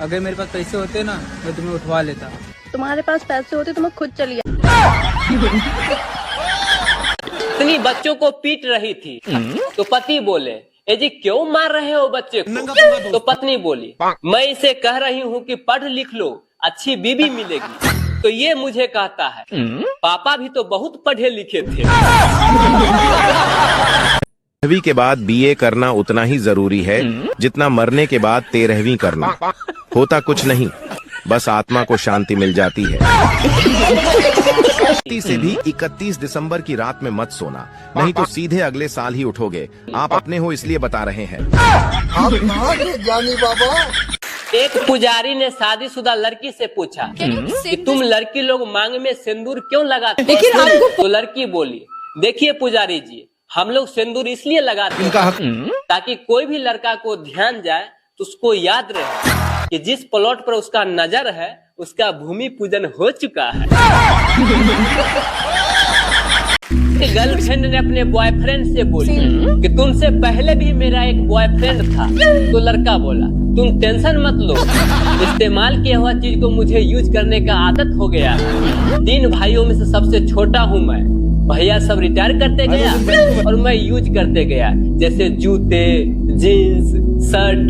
अगर मेरे पास पैसे होते ना मैं तुम्हें उठवा लेता। तुम्हारे पास पैसे होते तो मैं खुद चली इतनी बच्चों को पीट रही थी तो पति बोले, ए जी क्यों मार रहे हो बच्चे को? तो पत्नी बोली, मैं इसे कह रही हूँ कि पढ़ लिख लो, अच्छी बीवी मिलेगी। तो ये मुझे कहता है, पापा भी तो बहुत पढ़े लिखे थे। 12वीं के बाद बीए करना उतना ही जरूरी है जितना मरने के बाद 13वीं करना। होता कुछ नहीं, बस आत्मा को शांति मिल जाती है। से भी 31 दिसंबर की रात में मत सोना, नहीं तो सीधे अगले साल ही उठोगे। आप अपने हो इसलिए बता रहे हैं। जानी बाबा। एक पुजारी ने शादीशुदा लड़की से पूछा कि तुम लड़की लोग मांग में सिंदूर क्यों लगाते हो? तो लड़की बोली, देखिए पुजारी जी, हम लोग सिंदूर इसलिए लगाते हैं ताकि कोई भी लड़का को ध्यान जाए तो उसको याद रहे कि जिस प्लॉट पर उसका नजर है उसका भूमि पूजन हो चुका है। गर्लफ्रेंड ने अपने बॉयफ्रेंड से बोली कि तुमसे पहले भी मेरा एक बॉयफ्रेंड था। तो लड़का बोला, तुम टेंशन मत लो, इस्तेमाल किया हुआ चीज को मुझे यूज करने का आदत हो गया है। 3 भाइयों में से सबसे छोटा हूँ मैं। भैया सब रिटायर करते गया और मैं यूज करते गया, जैसे जूते, जीन्स, शर्ट।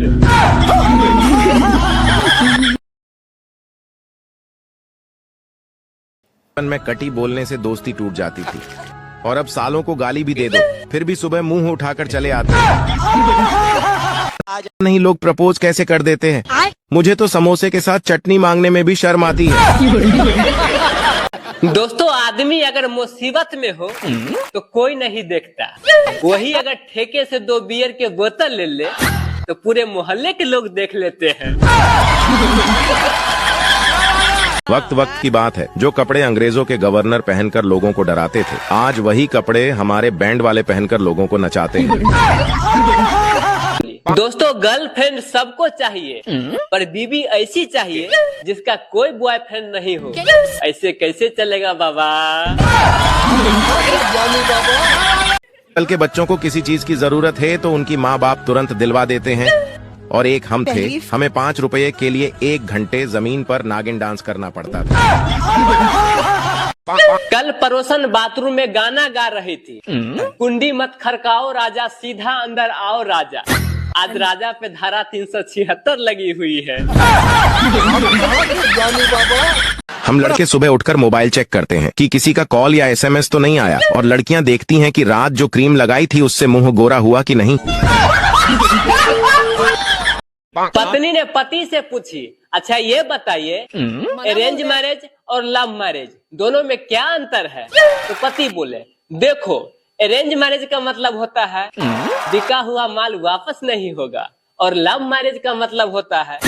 में कटी बोलने से दोस्ती टूट जाती थी और अब सालों को गाली भी दे दो फिर भी सुबह मुंह उठाकर चले आते हैं। आज नहीं लोग प्रपोज कैसे कर देते हैं। मुझे तो समोसे के साथ चटनी मांगने में भी शर्म आती है। दोस्तों, आदमी अगर मुसीबत में हो तो कोई नहीं देखता, वही अगर ठेके से 2 बियर के बोतल ले ले तो पूरे मोहल्ले के लोग देख लेते हैं। वक्त वक्त की बात है, जो कपड़े अंग्रेजों के गवर्नर पहनकर लोगों को डराते थे, आज वही कपड़े हमारे बैंड वाले पहनकर लोगों को नचाते हैं। दोस्तों, गर्लफ्रेंड सबको चाहिए, पर बीवी ऐसी चाहिए जिसका कोई बॉयफ्रेंड नहीं हो। ऐसे कैसे चलेगा बाबा? कल के बच्चों को किसी चीज की जरूरत है तो उनकी माँ बाप तुरंत दिलवा देते हैं, और एक हम थे, हमें 5 रुपए के लिए 1 घंटे जमीन पर नागिन डांस करना पड़ता था। कल पड़ोसन बाथरूम में गाना गा रही थी, कुंडी मत खड़काओ राजा, सीधा अंदर आओ राजा। आज राजा पे धारा 376 लगी हुई है। हम लड़के सुबह उठकर मोबाइल चेक करते हैं कि किसी का कॉल या SMS तो नहीं आया, और लड़कियां देखती हैं कि रात जो क्रीम लगाई थी उससे मुंह गोरा हुआ कि नहीं। पत्नी ने पति से पूछी, अच्छा ये बताइए, अरेंज मैरिज और लव मैरिज दोनों में क्या अंतर है? तो पति बोले, देखो, अरेंज मैरिज का मतलब होता है बिका हुआ माल वापस नहीं होगा, और लव मैरिज का मतलब होता है